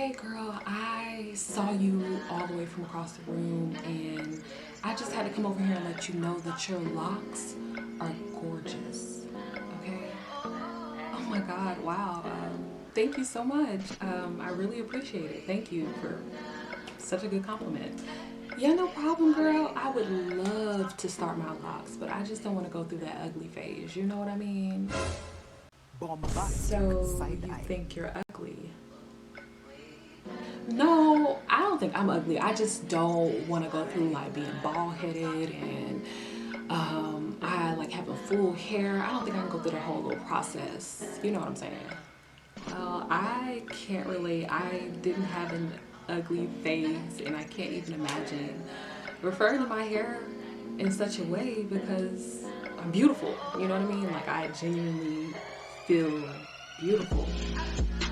Hey girl, I saw you all the way from across the room and I just had to come over here and let you know that your locks are gorgeous. Okay? Oh my God, wow. Thank you so much. I really appreciate it. Thank you for such a good compliment. Yeah, no problem, girl. I would love to start my locks, but I just don't want to go through that ugly phase. You know what I mean? So, you think you're ugly? No, I don't think I'm ugly. I just don't want to go through like being bald headed and I like having full hair. I don't think I can go through the whole little process. You know what I'm saying? Well, I can't relate. I didn't have an ugly phase, and I can't even imagine referring to my hair in such a way because I'm beautiful. You know what I mean? Like, I genuinely feel beautiful.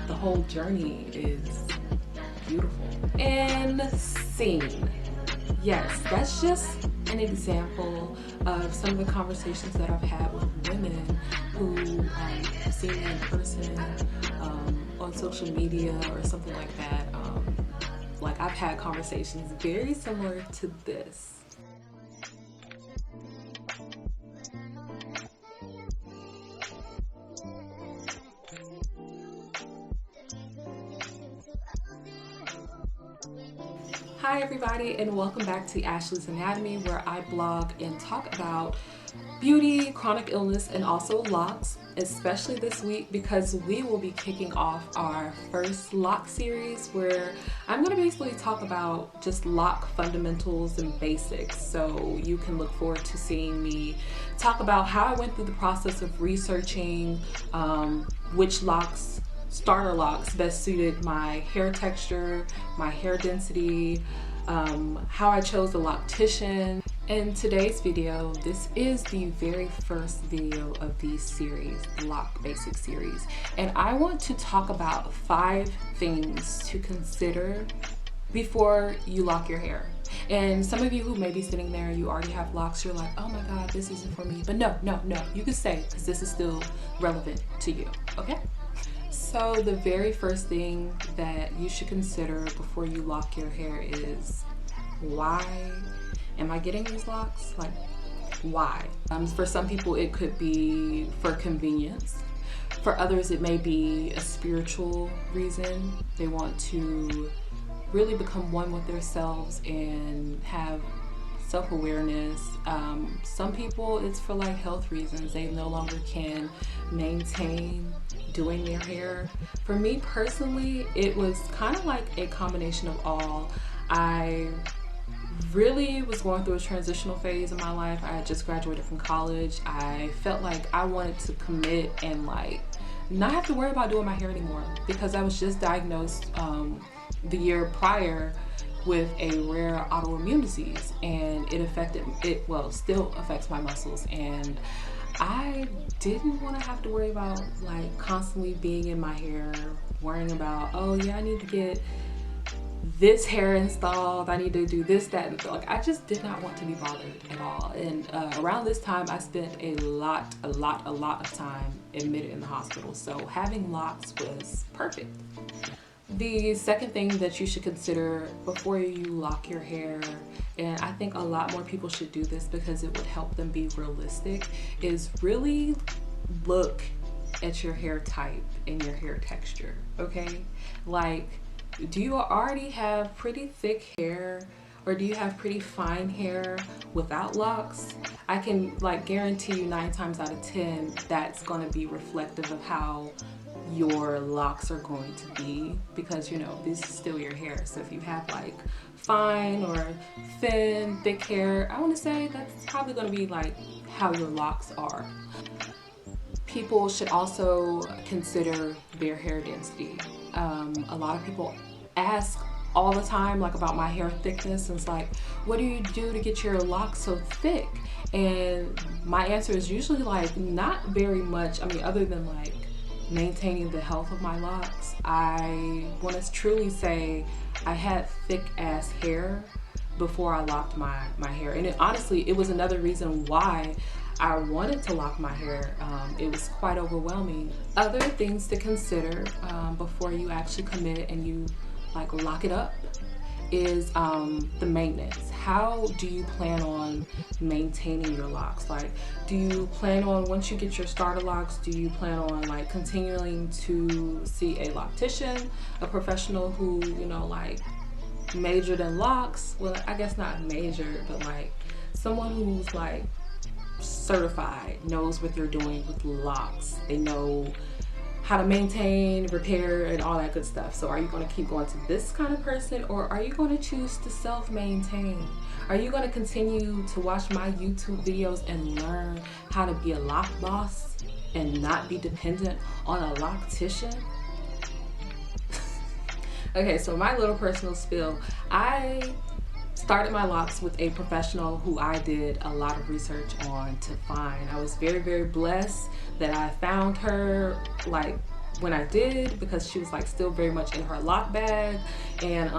The whole journey is beautiful. And scene. Yes, that's just an example of some of the conversations that I've had with women who have seen me in person, on social media or something like that. Like, I've had conversations very similar to this. Hi everybody, and welcome back to Ashley's Anatomy, where I blog and talk about beauty, chronic illness, and also locks, especially this week because we will be kicking off our first lock series where I'm going to basically talk about just lock fundamentals and basics. So you can look forward to seeing me talk about how I went through the process of researching which starter locks best suited my hair texture, my hair density, how I chose the loctician. In today's video, this is the very first video of the series, the Loc Basics series, and I want to talk about 5 things to consider before you lock your hair. And some of you who may be sitting there, you already have locks, you're like, oh my God, this isn't for me. But no, you can stay because this is still relevant to you, okay? So the very first thing that you should consider before you lock your hair is, why am I getting these locks? Like, why? For some people, it could be for convenience. For others, it may be a spiritual reason. They want to really become one with themselves and have self-awareness. Some people, it's for like health reasons. They no longer can maintain doing their hair. For me personally, it was kind of like a combination of all. I really was going through a transitional phase in my life. I had just graduated from college. I felt like I wanted to commit and like not have to worry about doing my hair anymore because I was just diagnosed the year prior with a rare autoimmune disease, and still affects my muscles, and I didn't want to have to worry about like constantly being in my hair, worrying about, oh yeah, I need to get this hair installed, I need to do this, that, and like I just did not want to be bothered at all. And around this time, I spent a lot of time admitted in the hospital. So having locks was perfect. The second thing that you should consider before you lock your hair, and I think a lot more people should do this because it would help them be realistic, is really look at your hair type and your hair texture, okay? Like, do you already have pretty thick hair, or do you have pretty fine hair without locks? I can like guarantee you 9 times out of 10 that's going to be reflective of how your locks are going to be, because you know this is still your hair. So if you have like fine or thin, thick hair, I want to say that's probably going to be like how your locks are. People should also consider their hair density. A lot of people ask all the time like about my hair thickness, and it's like, what do you do to get your locks so thick? And my answer is usually like not very much. I mean, other than like maintaining the health of my locks, I want to truly say I had thick ass hair before I locked my hair, and honestly it was another reason why I wanted to lock my hair. It was quite overwhelming. Other things to consider before you actually commit and you like lock it up is the maintenance. How do you plan on maintaining your locks? Like, do you plan on, once you get your starter locks, do you plan on like continuing to see a loctician, a professional who, you know, like majored in locks? Well, I guess not majored, but like someone who's like certified, knows what they're doing with locks. They know how to maintain, repair, and all that good stuff. So are you going to keep going to this kind of person, or are you going to choose to self-maintain? Are you going to continue to watch my YouTube videos and learn how to be a lock boss and not be dependent on a loctician? Okay, so my little personal spill. I started my locks with a professional who I did a lot of research on to find. I was very, very blessed that I found her like when I did, because she was like still very much in her lock bag. And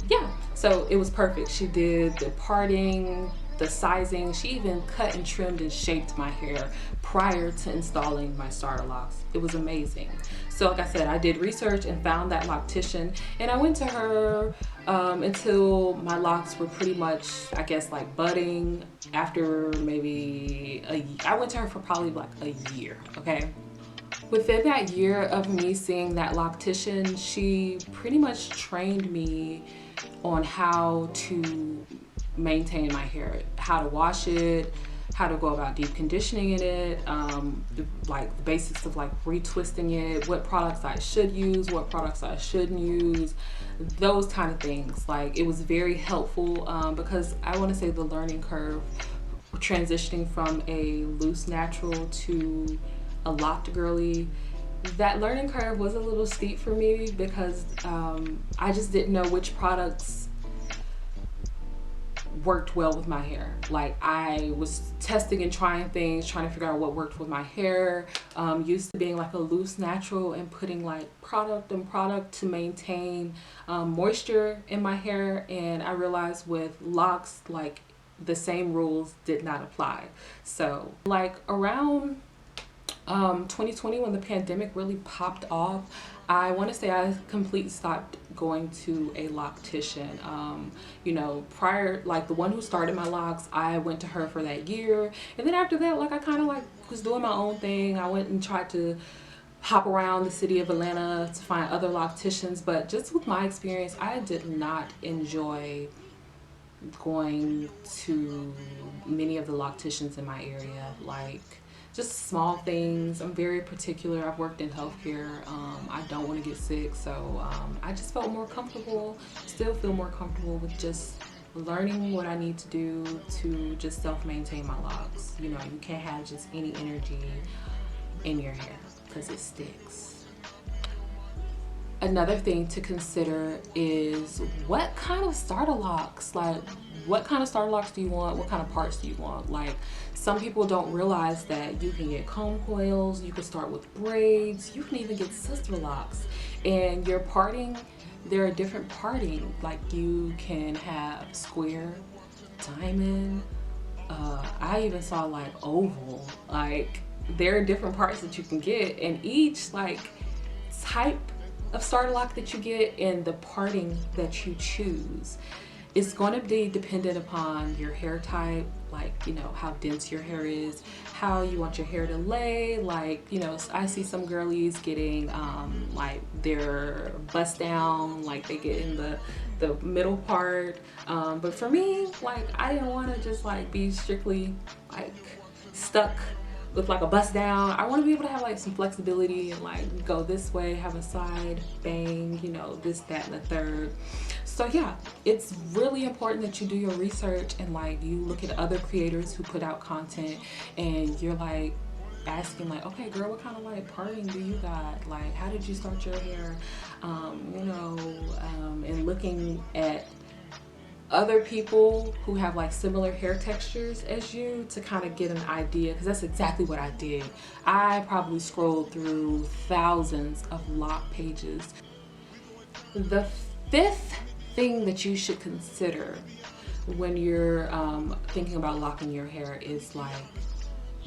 yeah, so it was perfect. She did the parting, the sizing. She even cut and trimmed and shaped my hair prior to installing my starter locks. It was amazing. So like I said, I did research and found that loctician, and I went to her until my locks were pretty much, I guess, like budding. After maybe I went to her for probably like a year, okay? Within that year of me seeing that loctician, she pretty much trained me on how to maintain my hair, how to wash it, how to go about deep conditioning in it, like the basics of like retwisting it, what products I should use, what products I shouldn't use, those kind of things. Like, it was very helpful because I want to say the learning curve transitioning from a loose natural to a locked girly, that learning curve was a little steep for me because I just didn't know which products worked well with my hair. Like, I was testing and trying things, trying to figure out what worked with my hair. Used to being like a loose natural and putting like product and product to maintain moisture in my hair, and I realized with locks, like, the same rules did not apply. So like around 2020, when the pandemic really popped off, I want to say I completely stopped going to a loctician. You know, prior, like the one who started my locks, I went to her for that year, and then after that, like, I kind of like was doing my own thing. I went and tried to hop around the city of Atlanta to find other locticians, but just with my experience, I did not enjoy going to many of the locticians in my area. Like, just small things. I'm very particular. I've worked in healthcare. I don't want to get sick, so I just felt more comfortable, still feel more comfortable with just learning what I need to do to just self-maintain my locks. You know, you can't have just any energy in your hair because it sticks. Another thing to consider is what kind of starter locks, like what kind of starter locks do you want? What kind of parts do you want? Like, some people don't realize that you can get comb coils, you can start with braids, you can even get sister locks. And your parting, there are different parting. Like, you can have square, diamond, I even saw like oval. Like, there are different parts that you can get, and each like type of starter lock that you get and the parting that you choose is going to be dependent upon your hair type, like, you know, how dense your hair is, how you want your hair to lay. Like, you know, I see some girlies getting like their bust down, like they get in the middle part, but for me, like, I didn't want to just like be strictly like stuck with like a bust down. I want to be able to have like some flexibility and like go this way, have a side bang, you know, this, that, and the third. So yeah, it's really important that you do your research and like you look at other creators who put out content, and you're like asking like, okay girl, what kind of like parting do you got? Like, how did you start your hair? You know, and looking at other people who have like similar hair textures as you to kind of get an idea, because that's exactly what I did. I probably scrolled through thousands of lock pages. The fifth thing that you should consider when you're thinking about locking your hair is like,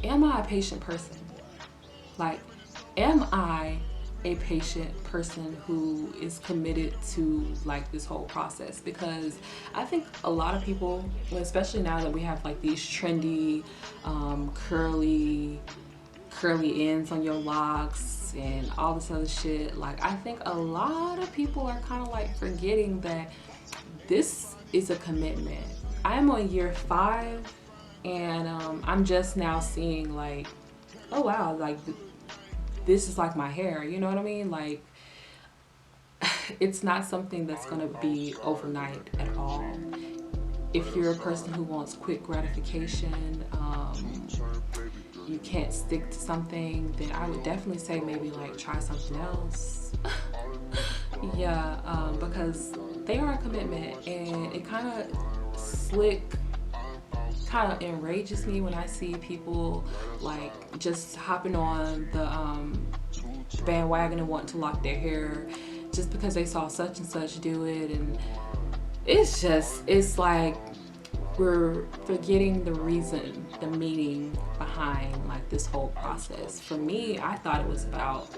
am I a patient person? Like, am I a patient person who is committed to like this whole process, because I think a lot of people, especially now that we have like these trendy curly ends on your locks and all this other shit, like I think a lot of people are kind of like forgetting that this is a commitment. I'm on year 5, and I'm just now seeing like, oh wow, like this is like my hair, you know what I mean? Like it's not something that's gonna be overnight at all. If you're a person who wants quick gratification, you can't stick to something, then I would definitely say maybe like try something else. Yeah, because they are a commitment, and it kind of enrages me when I see people like just hopping on the bandwagon and wanting to lock their hair just because they saw such and such do it. And it's like we're forgetting the reason, the meaning behind like this whole process. For me, I thought it was about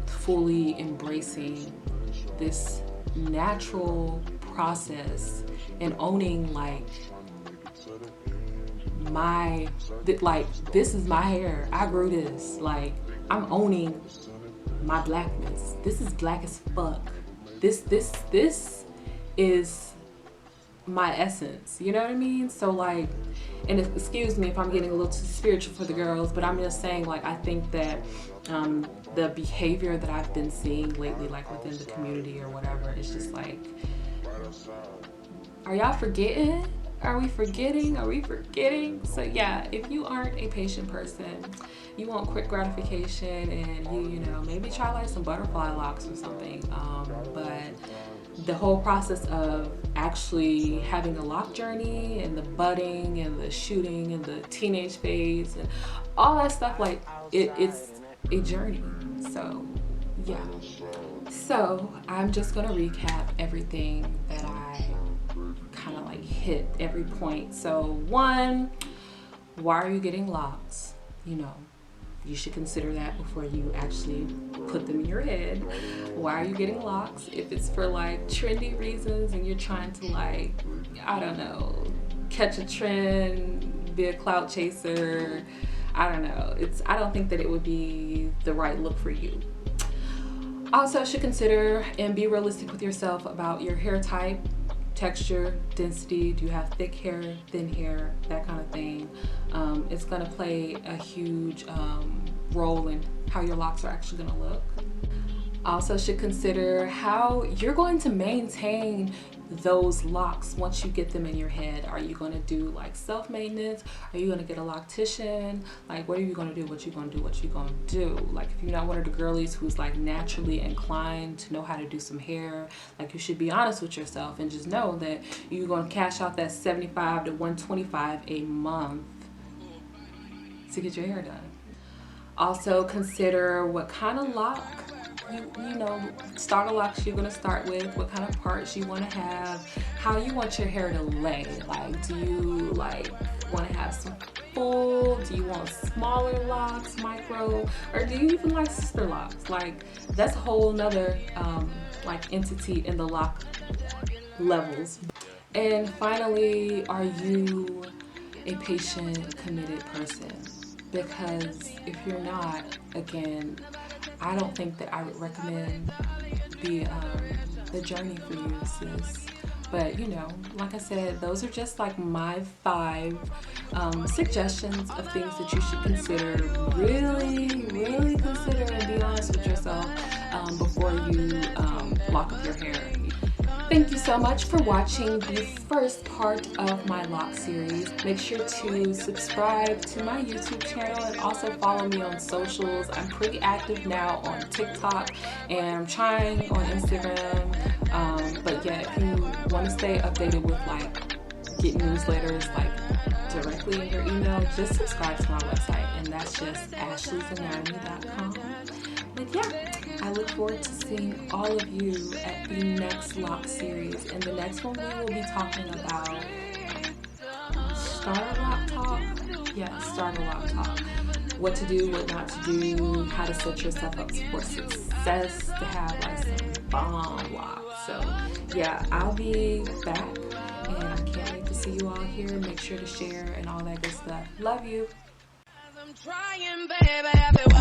fully embracing this natural process and owning like this is my hair. I grew this. Like I'm owning my blackness. This is black as fuck. This is my essence. You know what I mean? So like, and excuse me if I'm getting a little too spiritual for the girls, but I'm just saying like I think that the behavior that I've been seeing lately, like within the community or whatever, is just like, are y'all forgetting? Are we forgetting? Are we forgetting? So yeah, if you aren't a patient person, you want quick gratification, and you know, maybe try like some butterfly locks or something. But the whole process of actually having a lock journey and the budding and the shooting and the teenage phase and all that stuff, like it's a journey. So yeah. So I'm just gonna recap everything that I kind of like hit every point. So 1, why are you getting locks? You know, you should consider that before you actually put them in your head. Why are you getting locks? If it's for like trendy reasons and you're trying to like, I don't know, catch a trend, be a clout chaser, I don't know. I don't think that it would be the right look for you. Also should consider and be realistic with yourself about your hair type, texture, density. Do you have thick hair, thin hair, that kind of thing. It's gonna play a huge role in how your locks are actually gonna look. Also should consider how you're going to maintain those locks once you get them in your head. Are you going to do like self-maintenance? Are you going to get a loctician? Like, what are you going to do? What you going to do? What you going to do? Like, if you're not one of the girlies who's like naturally inclined to know how to do some hair, like, you should be honest with yourself and just know that you're going to cash out that $75 to $125 a month to get your hair done. Also consider what kind of lock you know, starter locks you're gonna start with, what kind of parts you want to have, how you want your hair to lay. Like, do you like want to have some full? Do you want smaller locks, micro, or do you even like sister locks? Like, that's a whole nother like entity in the lock levels. And finally, are you a patient, committed person? Because if you're not, again, I don't think that I would recommend the journey for you, sis. But you know, like I said, those are just like my 5 suggestions of things that you should consider, really consider, and be honest with yourself before you lock up your hair. Thank you so much for watching the first part of my lock series. Make sure to subscribe to my YouTube channel and also follow me on socials. I'm pretty active now on TikTok and I'm trying on Instagram. But yeah, if you want to stay updated with like get newsletters like directly in your email, just subscribe to my website, and that's just ashlesanatomy.com. But yeah, I look forward to seeing all of you at the next lock series. In the next one, we will be talking about starter lock talk. Yeah, starter lock talk. What to do, what not to do, how to set yourself up for success. obsessed to have like some bomb locks. So yeah, I'll be back, and I can't wait to see you all here. Make sure to share and all that good stuff. Love you. I'm trying, baby.